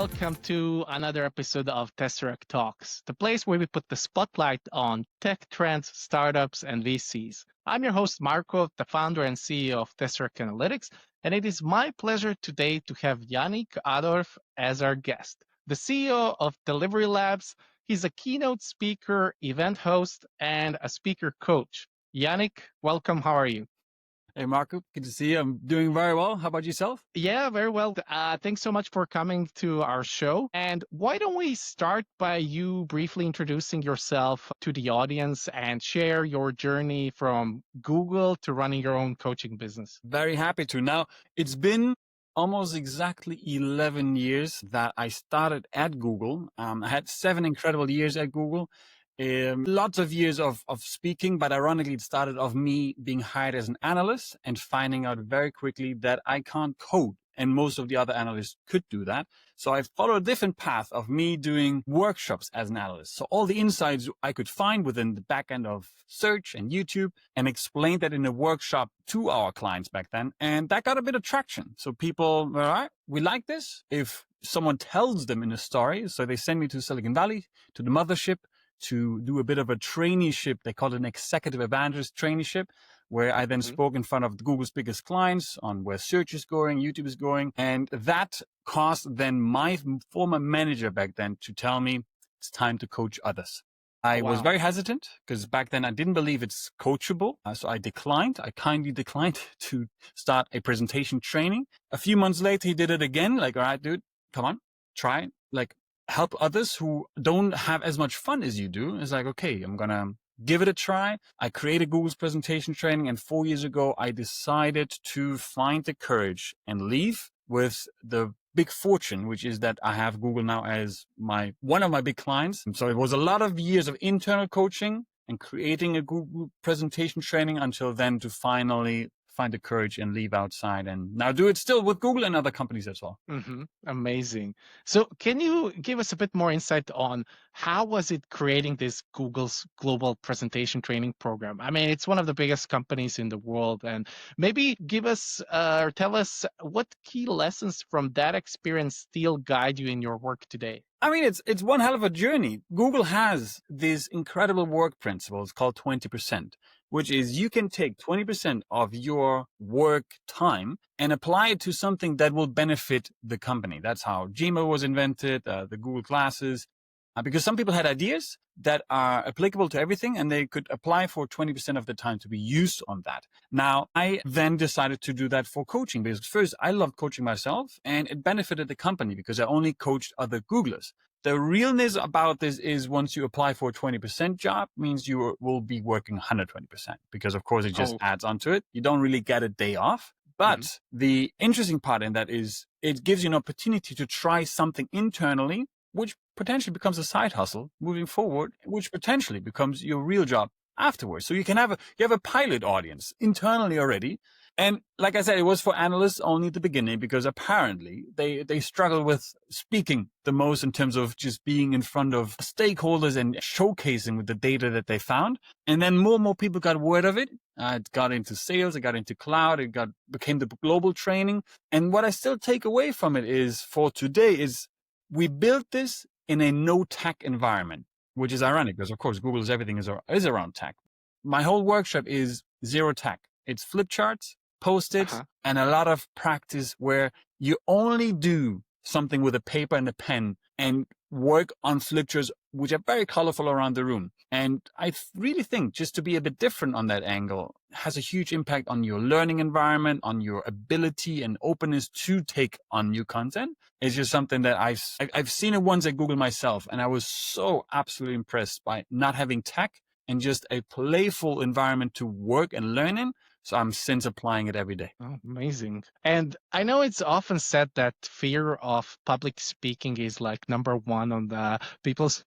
welcome to another episode of Tesseract Talks, the place where we put the spotlight on tech trends, startups, and VCs. I'm your host, Marko, the founder and CEO of Tesseract Analytics, and it is my pleasure today to have Janik Adorf as our guest, the CEO of Delivery Labs. He's a keynote speaker, event host, and a speaker coach. Janik, welcome. How are you? Hey, Marko, good to see you. I'm doing very well. How about yourself? Yeah, very well. Thanks so much for coming to our show. And why don't we start by you briefly introducing yourself to the audience and share your journey from Google to running your own coaching business? Very happy to. Now, it's been almost exactly 11 years that I started at Google. I had 7 incredible years at Google. Lots of years of speaking, but ironically, it started off me being hired as an analyst and finding out very quickly that I can't code. And most of the other analysts could do that. So I followed a different path of me doing workshops as an analyst. So all the insights I could find within the back end of search and YouTube and explain that in a workshop to our clients back then. And that got a bit of traction. So people were, all right, we like this. If someone tells them in a story, so they send me to Silicon Valley, to the mothership, to do a bit of a traineeship. They call it an executive evangelist traineeship, where I then spoke in front of Google's biggest clients on where search is going, YouTube is going. And that caused then my former manager back then to tell me it's time to coach others. I was very hesitant because back then I didn't believe it's coachable. So I kindly declined to start a presentation training. A few months later, he did it again. Like, all right, dude, come on, try it. Like, help others who don't have as much fun as you do. It's like, okay, I'm going to give it a try. I created Google's presentation training, and 4 years ago, I decided to find the courage and leave with the big fortune, which is that I have Google now as one of my big clients. And so it was a lot of years of internal coaching and creating a Google presentation training until then to finally find the courage and leave outside and now do it still with Google and other companies as well. Amazing. So can you give us a bit more insight on how was it creating this Google's global presentation training program? I mean, it's one of the biggest companies in the world, and maybe give us or tell us what key lessons from that experience still guide you in your work today. I mean, it's one hell of a journey. Google has this incredible work principle. It's called 20%, which is you can take 20% of your work time and apply it to something that will benefit the company. That's how Gmail was invented, the Google Classes, because some people had ideas that are applicable to everything and they could apply for 20% of the time to be used on that. Now, I then decided to do that for coaching because first I loved coaching myself and it benefited the company because I only coached other Googlers. The realness about this is once you apply for a 20% job means you will be working 120% because of course it just adds onto it. You don't really get a day off. But the interesting part in that is it gives you an opportunity to try something internally, which potentially becomes a side hustle moving forward, which potentially becomes your real job afterwards. So you can have a pilot audience internally already. And like I said, it was for analysts only at the beginning because apparently they struggle with speaking the most in terms of just being in front of stakeholders and showcasing with the data that they found. And then more and more people got word of it. It got into sales, it got into cloud, became the global training. And what I still take away from it is for today is we built this in a no tech environment, which is ironic because of course Google's everything is around tech. My whole workshop is zero tech. It's flip charts, Post-its, and a lot of practice where you only do something with a paper and a pen and work on flip charts, which are very colorful around the room. And I really think just to be a bit different on that angle has a huge impact on your learning environment, on your ability and openness to take on new content. It's just something that I've seen it once at Google myself, and I was so absolutely impressed by not having tech and just a playful environment to work and learn in. So I'm since applying it every day. Oh, amazing. And I know it's often said that fear of public speaking is like number one on the people's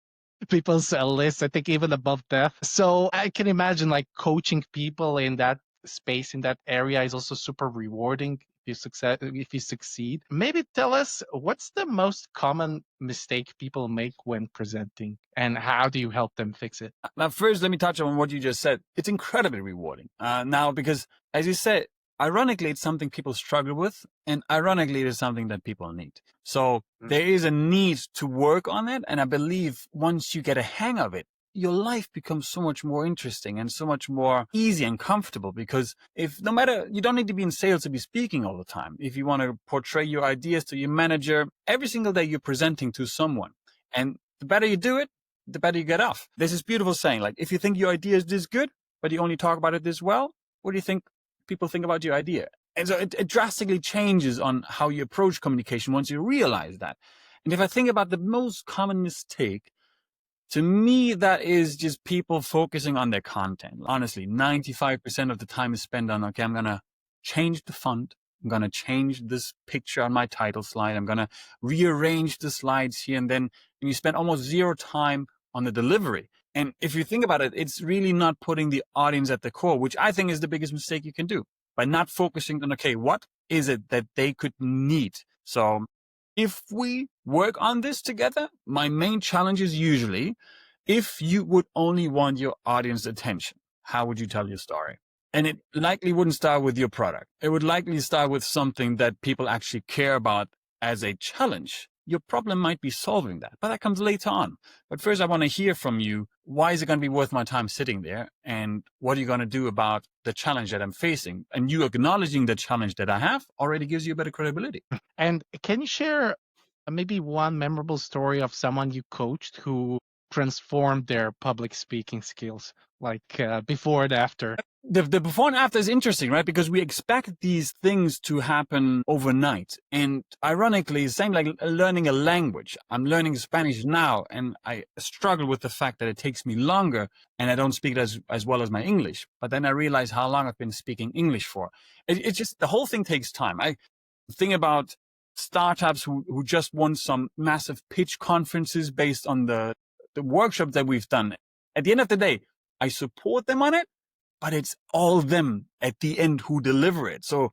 list, I think even above death. So I can imagine like coaching people in that space, in that area is also super rewarding if you succeed. Maybe tell us what's the most common mistake people make when presenting and how do you help them fix it? Now, first, let me touch on what you just said. It's incredibly rewarding. Now, because as you said, ironically, it's something people struggle with, and ironically, it is something that people need. So there is a need to work on it, and I believe once you get a hang of it, your life becomes so much more interesting and so much more easy and comfortable, because if no matter, you don't need to be in sales to be speaking all the time. If you want to portray your ideas to your manager, every single day you're presenting to someone, and the better you do it, the better you get off. There's this beautiful saying, like, if you think your idea is this good, but you only talk about it this well, what do you think people think about your idea? And so it drastically changes on how you approach communication once you realize that. And if I think about the most common mistake, to me, that is just people focusing on their content. Honestly, 95% of the time is spent on, okay, I'm going to change the font. I'm going to change this picture on my title slide. I'm going to rearrange the slides here and then. And you spend almost zero time on the delivery. And if you think about it, it's really not putting the audience at the core, which I think is the biggest mistake you can do, by not focusing on, okay, what is it that they could need? So if we work on this together, my main challenge is usually, if you would only want your audience attention, how would you tell your story? And it likely wouldn't start with your product. It would likely start with something that people actually care about as a challenge. Your problem might be solving that, but that comes later on. But first, I want to hear from you. Why is it going to be worth my time sitting there? And what are you going to do about the challenge that I'm facing? And you acknowledging the challenge that I have already gives you a better credibility. And can you share maybe one memorable story of someone you coached who transformed their public speaking skills, like before and after? The before and after is interesting, right? Because we expect these things to happen overnight. And ironically, same like learning a language. I'm learning Spanish now, and I struggle with the fact that it takes me longer and I don't speak it as well as my English. But then I realize how long I've been speaking English for. It's just, the whole thing takes time. I think about startups who just won some massive pitch conferences based on the workshops that we've done. At the end of the day, I support them on it, but it's all them at the end who deliver it. So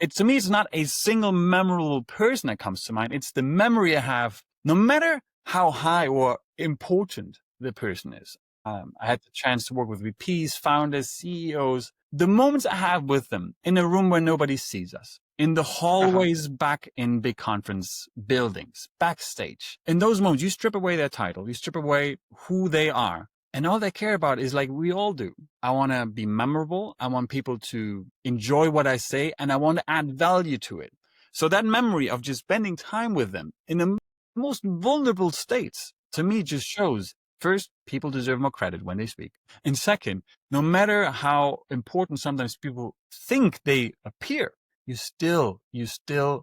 to me, it's not a single memorable person that comes to mind. It's the memory I have, no matter how high or important the person is. I had the chance to work with VPs, founders, CEOs. The moments I have with them in a room where nobody sees us, in the hallways back in big conference buildings, backstage. In those moments, you strip away their title, you strip away who they are, and all they care about is, like we all do, I want to be memorable. I want people to enjoy what I say, and I want to add value to it. So that memory of just spending time with them in the most vulnerable states, to me, just shows, first, people deserve more credit when they speak. And second, no matter how important sometimes people think they appear, you still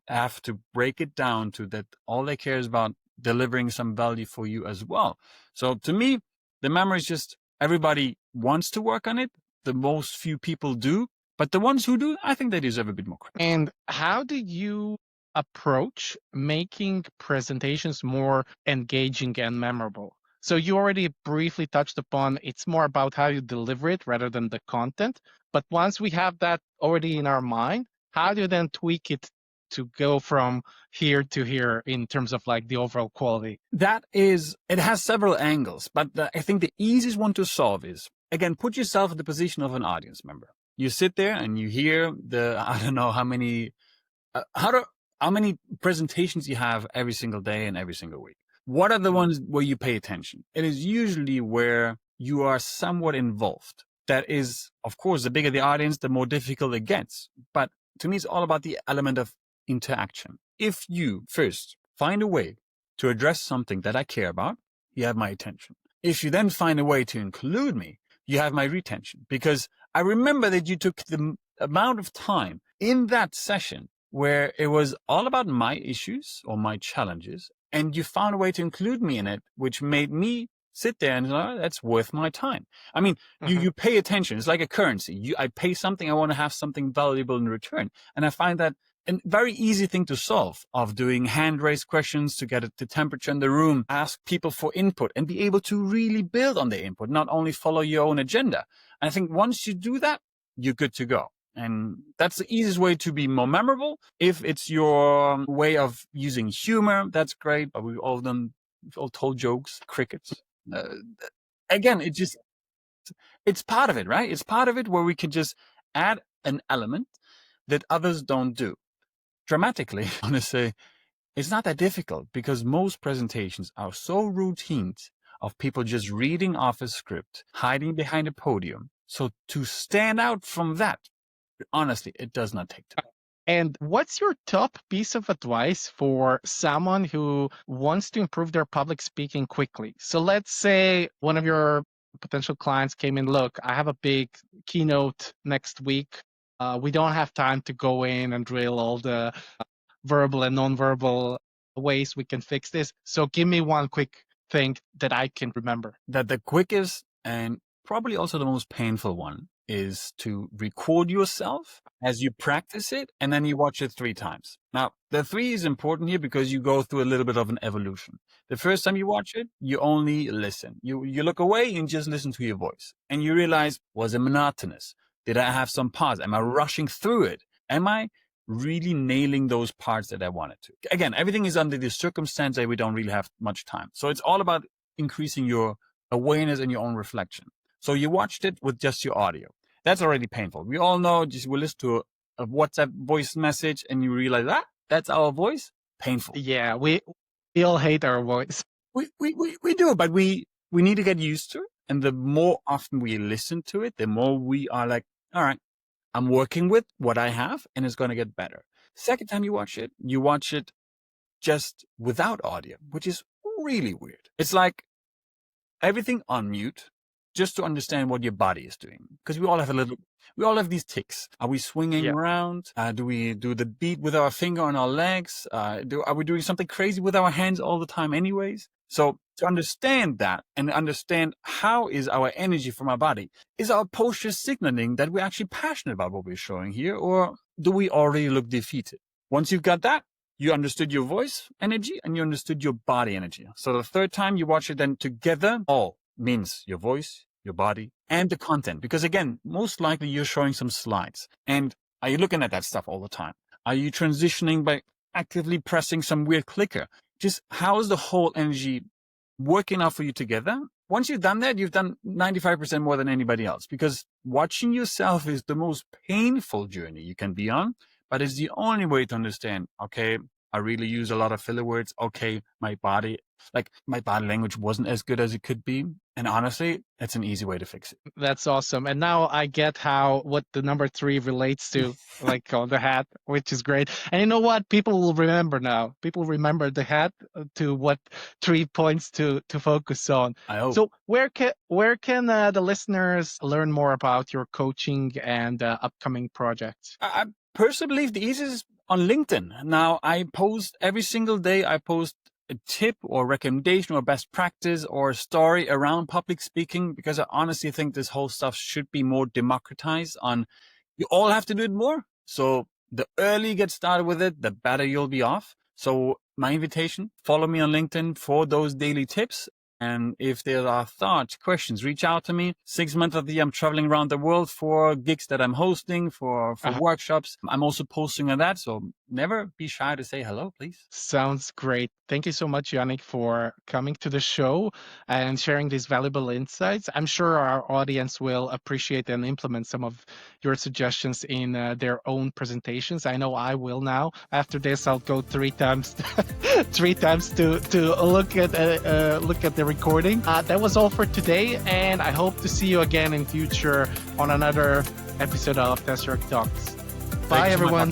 have to break it down to that all they care is about delivering some value for you as well. So to me, the memory is just, everybody wants to work on it. The most few people do, but the ones who do, I think they deserve a bit more credit. And how do you approach making presentations more engaging and memorable? So you already briefly touched upon, it's more about how you deliver it rather than the content. But once we have that already in our mind, how do you then tweak it to go from here to here in terms of like the overall quality? It has several angles, but I think the easiest one to solve is, again, put yourself in the position of an audience member. You sit there and you hear I don't know how many presentations you have every single day and every single week. What are the ones where you pay attention? It is usually where you are somewhat involved. That is, of course, the bigger the audience, the more difficult it gets. But to me, it's all about the element of interaction. If you first find a way to address something that I care about, you have my attention. If you then find a way to include me, you have my retention. Because I remember that you took the amount of time in that session where it was all about my issues or my challenges, and you found a way to include me in it, which made me sit there and that's worth my time. I mean, you pay attention. It's like a currency. I pay something, I want to have something valuable in return. And I find that a very easy thing to solve, of doing hand-raised questions to get the temperature in the room, ask people for input, and be able to really build on their input, not only follow your own agenda. And I think once you do that, you're good to go. And that's the easiest way to be more memorable. If it's your way of using humor, that's great. But we've all told jokes, crickets. Again, it's part of it, right? It's part of it where we can just add an element that others don't do. Dramatically, I want to say, it's not that difficult because most presentations are so routine of people just reading off a script, hiding behind a podium. So to stand out from that, honestly, it does not take time. And what's your top piece of advice for someone who wants to improve their public speaking quickly? So let's say one of your potential clients came in, look, I have a big keynote next week. We don't have time to go in and drill all the verbal and nonverbal ways we can fix this. So give me one quick thing that I can remember. That the quickest and probably also the most painful one is to record yourself as you practice it, and then you watch it 3 times. Now, the 3 is important here because you go through a little bit of an evolution. The first time you watch it, you only listen. You look away and just listen to your voice. And you realize, was it monotonous? Did I have some pause? Am I rushing through it? Am I really nailing those parts that I wanted to? Again, everything is under the circumstance that we don't really have much time. So it's all about increasing your awareness and your own reflection. So you watched it with just your audio. That's already painful. We all know, just we listen to a WhatsApp voice message and you realize, that's our voice. Painful. Yeah, we all hate our voice. We do, but we need to get used to it. And the more often we listen to it, the more we are like, all right, I'm working with what I have and it's going to get better. Second time you watch it just without audio, which is really weird. It's like everything on mute, just to understand what your body is doing. Because we all have these tics. Are we swinging around? Do we do the beat with our finger on our legs? Are we doing something crazy with our hands all the time anyways? So to understand that and understand how is our energy from our body, is our posture signaling that we're actually passionate about what we're showing here, or do we already look defeated? Once you've got that, you understood your voice energy and you understood your body energy. So the third time you watch it then together, all means your voice, your body, and the content. Because again, most likely you're showing some slides. And are you looking at that stuff all the time? Are you transitioning by actively pressing some weird clicker? Just how is the whole energy working out for you together? Once you've done that, you've done 95% more than anybody else, because watching yourself is the most painful journey you can be on, but it's the only way to understand, okay, I really use a lot of filler words. Okay, my body language wasn't as good as it could be. And honestly, it's an easy way to fix it. That's awesome. And now I get what the number 3 relates to, like on the hat, which is great. And you know what? People will remember now. People remember the hat to what 3 points to focus on. I hope. So where can the listeners learn more about your coaching and upcoming projects? I personally believe the easiest is on LinkedIn. Now, I post every single day. I post a tip or recommendation or best practice or a story around public speaking, because I honestly think this whole stuff should be more democratized you all have to do it more. So the earlier you get started with it, the better you'll be off. So my invitation, follow me on LinkedIn for those daily tips. And if there are thoughts, questions, reach out to me. 6 months of the year, I'm traveling around the world for gigs that I'm hosting, for workshops. I'm also posting on that. So never be shy to say hello, please. Sounds great. Thank you so much, Janik, for coming to the show and sharing these valuable insights. I'm sure our audience will appreciate and implement some of your suggestions in their own presentations. I know I will now. After this, I'll go 3 times, 3 times to look at the recording. That was all for today, and I hope to see you again in future on another episode of Tesseract Talks. Bye, everyone.